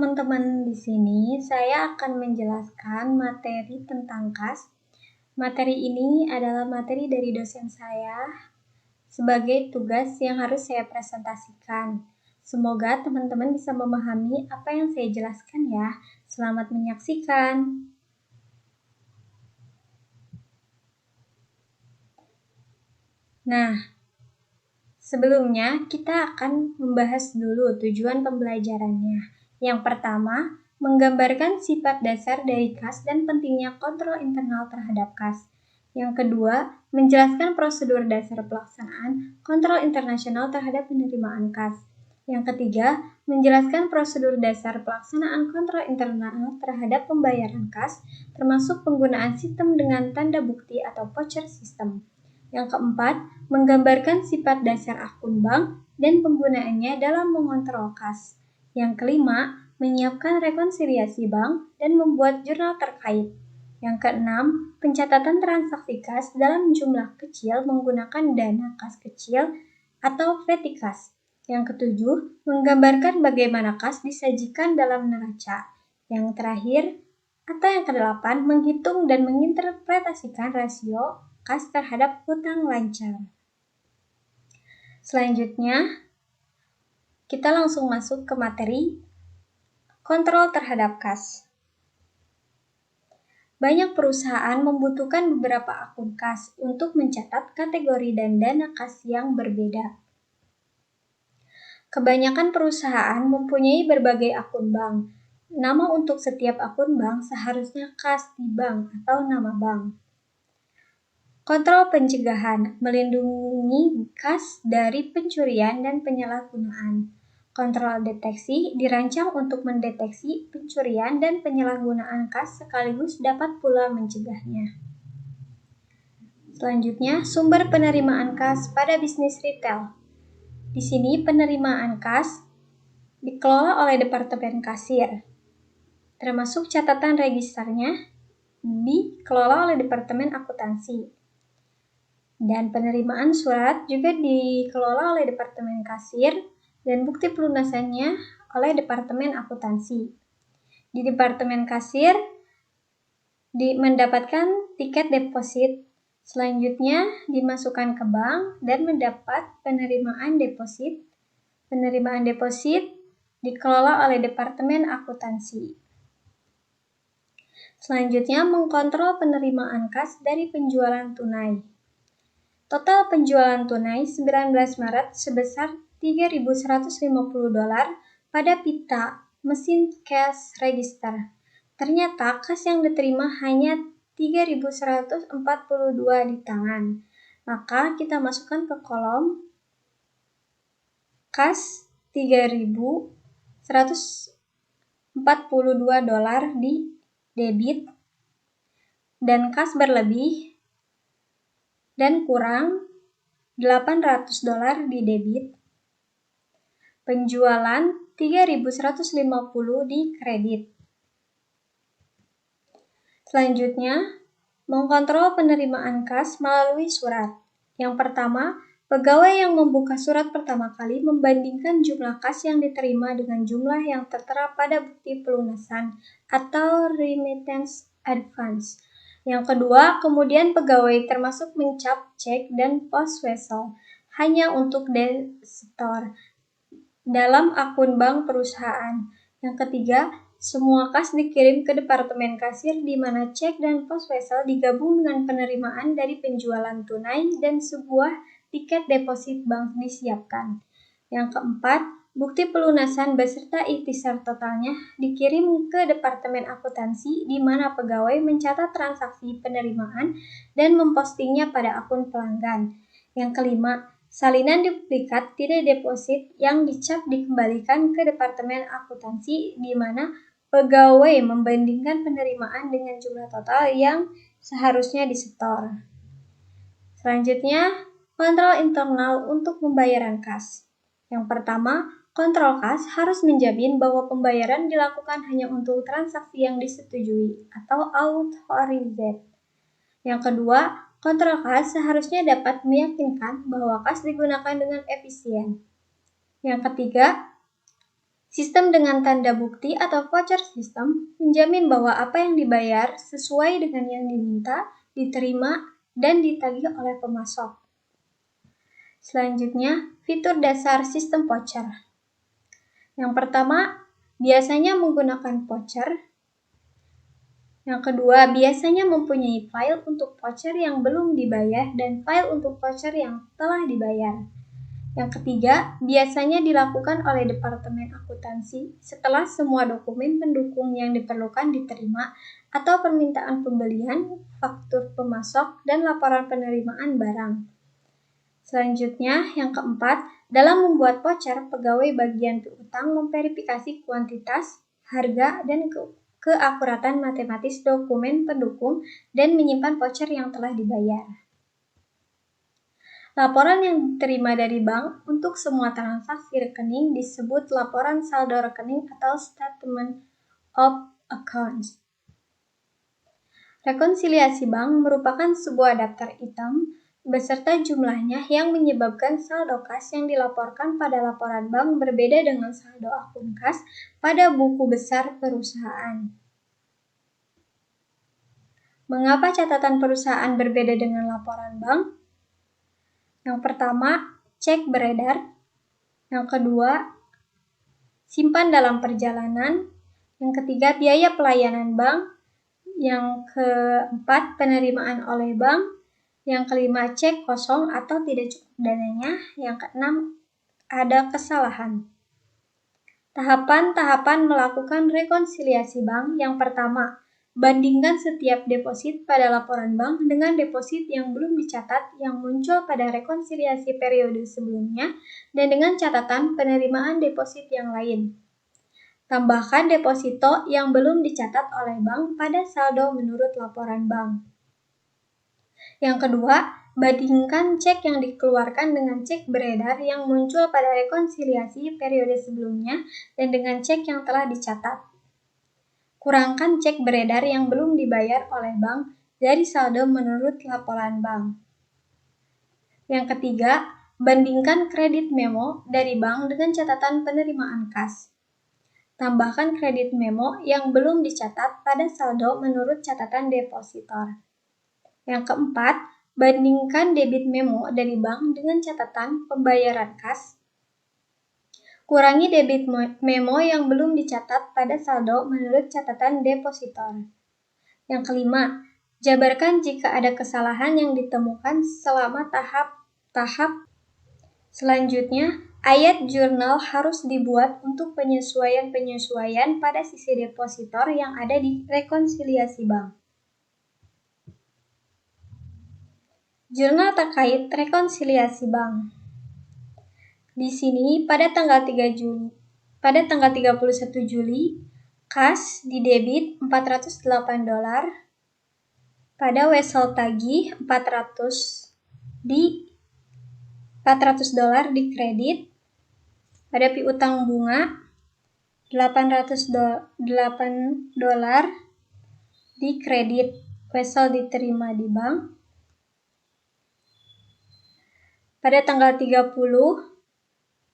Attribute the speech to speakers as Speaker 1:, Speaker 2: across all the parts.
Speaker 1: teman-teman, di sini saya akan menjelaskan materi tentang kas. Materi ini adalah materi dari dosen saya sebagai tugas yang harus saya presentasikan. Semoga teman-teman bisa memahami apa yang saya jelaskan ya. Selamat menyaksikan. Nah, sebelumnya kita akan membahas dulu tujuan pembelajarannya. Yang pertama, menggambarkan sifat dasar dari kas dan pentingnya kontrol internal terhadap kas. Yang kedua, menjelaskan prosedur dasar pelaksanaan kontrol internasional terhadap penerimaan kas. Yang ketiga, menjelaskan prosedur dasar pelaksanaan kontrol internal terhadap pembayaran kas, termasuk penggunaan sistem dengan tanda bukti atau voucher system. Yang keempat, menggambarkan sifat dasar akun bank dan penggunaannya dalam mengontrol kas. Yang kelima, menyiapkan rekonsiliasi bank dan membuat jurnal terkait. Yang keenam, pencatatan transaksi kas dalam jumlah kecil menggunakan dana kas kecil atau petty kas. Yang ketujuh, menggambarkan bagaimana kas disajikan dalam neraca. Yang terakhir, atau yang kedelapan, menghitung dan menginterpretasikan rasio kas terhadap hutang lancar. Selanjutnya, kita langsung masuk ke materi kontrol terhadap kas. Banyak perusahaan membutuhkan beberapa akun kas untuk mencatat kategori dan dana kas yang berbeda. Kebanyakan perusahaan mempunyai berbagai akun bank. Nama untuk setiap akun bank seharusnya kas di bank atau nama bank. Kontrol pencegahan, melindungi kas dari pencurian dan penyalahgunaan. Kontrol deteksi dirancang untuk mendeteksi pencurian dan penyalahgunaan kas sekaligus dapat pula mencegahnya. Selanjutnya, sumber penerimaan kas pada bisnis retail. Di sini penerimaan kas dikelola oleh Departemen Kasir, termasuk catatan registernya dikelola oleh Departemen Akuntansi. Dan penerimaan surat juga dikelola oleh Departemen Kasir dan bukti pelunasannya oleh Departemen Akuntansi. Di Departemen Kasir mendapatkan tiket deposit, selanjutnya dimasukkan ke bank dan mendapat penerimaan deposit. Penerimaan deposit dikelola oleh Departemen Akuntansi. Selanjutnya, mengkontrol penerimaan kas dari penjualan tunai. Total penjualan tunai 19 Maret sebesar $3.150 pada pita mesin cash register. Ternyata kas yang diterima hanya 3.142 di tangan. Maka kita masukkan ke kolom kas $3.142 di debit dan kas berlebih dan kurang $800 di debit. Penjualan 3.150 di kredit. Selanjutnya, mengkontrol penerimaan kas melalui surat. Yang pertama, pegawai yang membuka surat pertama kali membandingkan jumlah kas yang diterima dengan jumlah yang tertera pada bukti pelunasan atau remittance advance. Yang kedua, kemudian pegawai termasuk mencap cek dan post wesel hanya untuk depositor dalam akun bank perusahaan. Yang ketiga, semua kas dikirim ke Departemen Kasir di mana cek dan post wesel digabung dengan penerimaan dari penjualan tunai dan sebuah tiket deposit bank disiapkan. Yang keempat, bukti pelunasan beserta ikhtisar totalnya dikirim ke Departemen Akuntansi di mana pegawai mencatat transaksi penerimaan dan mempostingnya pada akun pelanggan. Yang kelima, salinan duplikat tidak deposit yang dicap dikembalikan ke Departemen Akuntansi di mana pegawai membandingkan penerimaan dengan jumlah total yang seharusnya disetor. Selanjutnya, kontrol internal untuk pembayaran kas. Yang pertama, kontrol kas harus menjamin bahwa pembayaran dilakukan hanya untuk transaksi yang disetujui atau authorized. Yang kedua, kontrol kas seharusnya dapat meyakinkan bahwa kas digunakan dengan efisien. Yang ketiga, Sistem dengan tanda bukti atau voucher system menjamin bahwa apa yang dibayar sesuai dengan yang diminta, diterima, dan ditagih oleh pemasok. Selanjutnya, fitur dasar sistem voucher. Yang pertama, biasanya menggunakan voucher. Yang kedua, biasanya mempunyai file untuk voucher yang belum dibayar dan file untuk voucher yang telah dibayar. Yang ketiga, biasanya dilakukan oleh Departemen Akuntansi setelah semua dokumen pendukung yang diperlukan diterima atau permintaan pembelian, faktur pemasok, dan laporan penerimaan barang. Selanjutnya, yang keempat, dalam membuat voucher, pegawai bagian piutang memverifikasi kuantitas, harga, dan keakuratan matematis dokumen pendukung dan menyimpan voucher yang telah dibayar. Laporan yang diterima dari bank untuk semua transaksi rekening disebut laporan saldo rekening atau Statement of Accounts. Rekonsiliasi bank merupakan sebuah daftar item beserta jumlahnya yang menyebabkan saldo kas yang dilaporkan pada laporan bank berbeda dengan saldo akun kas pada buku besar perusahaan. Mengapa catatan perusahaan berbeda dengan laporan bank? Yang pertama, cek beredar. Yang kedua, simpan dalam perjalanan. Yang ketiga, biaya pelayanan bank. Yang keempat, penerimaan oleh bank. Yang kelima, cek kosong atau tidak cukup dananya. Yang keenam, ada kesalahan. Tahapan-tahapan melakukan rekonsiliasi bank. Yang pertama, bandingkan setiap deposit pada laporan bank dengan deposit yang belum dicatat yang muncul pada rekonsiliasi periode sebelumnya dan dengan catatan penerimaan deposit yang lain. Tambahkan deposito yang belum dicatat oleh bank pada saldo menurut laporan bank. Yang kedua, bandingkan cek yang dikeluarkan dengan cek beredar yang muncul pada rekonsiliasi periode sebelumnya dan dengan cek yang telah dicatat. Kurangkan cek beredar yang belum dibayar oleh bank dari saldo menurut laporan bank. Yang ketiga, bandingkan kredit memo dari bank dengan catatan penerimaan kas. Tambahkan kredit memo yang belum dicatat pada saldo menurut catatan depositor. Yang keempat, bandingkan debit memo dari bank dengan catatan pembayaran kas. Kurangi debit memo yang belum dicatat pada saldo menurut catatan depositor. Yang kelima, jabarkan jika ada kesalahan yang ditemukan selama tahap-tahap selanjutnya. Ayat jurnal harus dibuat untuk penyesuaian-penyesuaian pada sisi depositor yang ada di rekonsiliasi bank. Jurnal terkait rekonsiliasi bank. Di sini pada tanggal 31 Juli, kas di debit $408, pada wesel tagih $400 di kredit, pada piutang bunga $808 di kredit wesel diterima di bank. Pada tanggal 30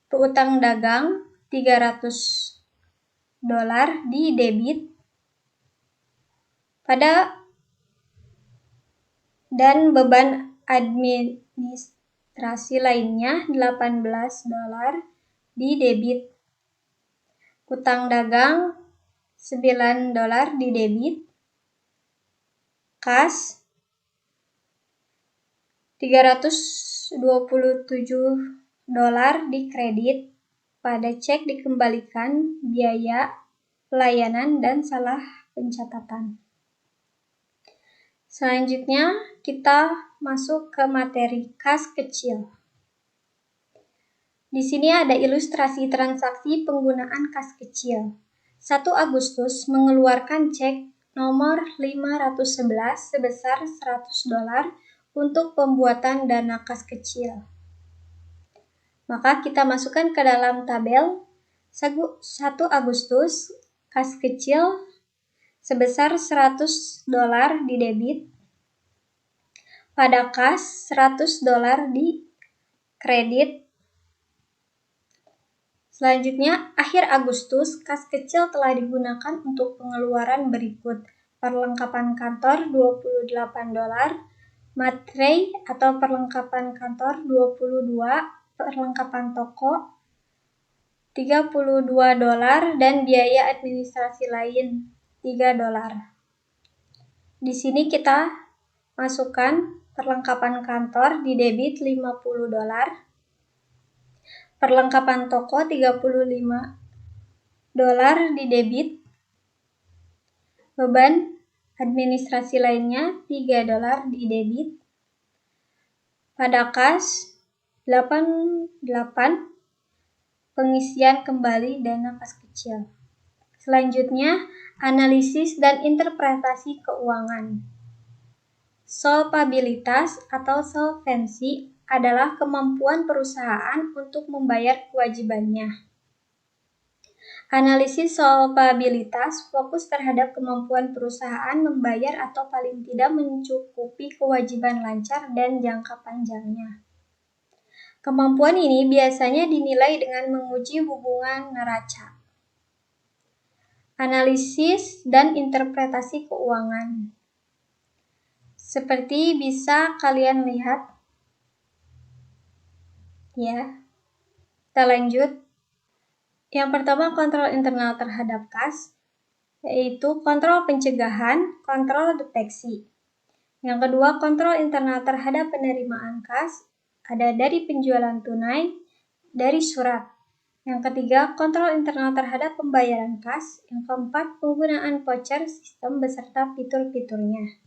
Speaker 1: piutang dagang $300 di debit, dan beban administrasi lainnya $18 di debit. Utang dagang $9 di debit. Kas $327 di kredit. Pada cek dikembalikan biaya pelayanan dan salah pencatatan. Selanjutnya kita masuk ke materi kas kecil. Di sini ada ilustrasi transaksi penggunaan kas kecil. 1 Agustus mengeluarkan cek nomor 511 sebesar $100 untuk pembuatan dana kas kecil. Maka kita masukkan ke dalam tabel 1 Agustus kas kecil sebesar $100 di debit. Pada kas $100 di kredit. Selanjutnya, akhir Agustus, kas kecil telah digunakan untuk pengeluaran berikut. Perlengkapan kantor $28, materai atau perlengkapan kantor 22, perlengkapan toko $32, dan biaya administrasi lain $3. Di sini kita masukkan perlengkapan kantor di debit $50, perlengkapan toko $35 di debit, beban administrasi lainnya $3 di debit. Pada kas 88, pengisian kembali dana kas kecil. Selanjutnya, analisis dan interpretasi keuangan. Solvabilitas atau solvensi adalah kemampuan perusahaan untuk membayar kewajibannya. Analisis solvabilitas fokus terhadap kemampuan perusahaan membayar atau paling tidak mencukupi kewajiban lancar dan jangka panjangnya. Kemampuan ini biasanya dinilai dengan menguji hubungan neraca. Analisis dan interpretasi keuangan. Seperti bisa kalian lihat. Ya. Kita lanjut. Yang pertama, kontrol internal terhadap kas, yaitu kontrol pencegahan, kontrol deteksi. Yang kedua, kontrol internal terhadap penerimaan kas, ada dari penjualan tunai, dari surat. Yang ketiga, kontrol internal terhadap pembayaran kas. Yang keempat, penggunaan voucher sistem beserta fitur-fiturnya.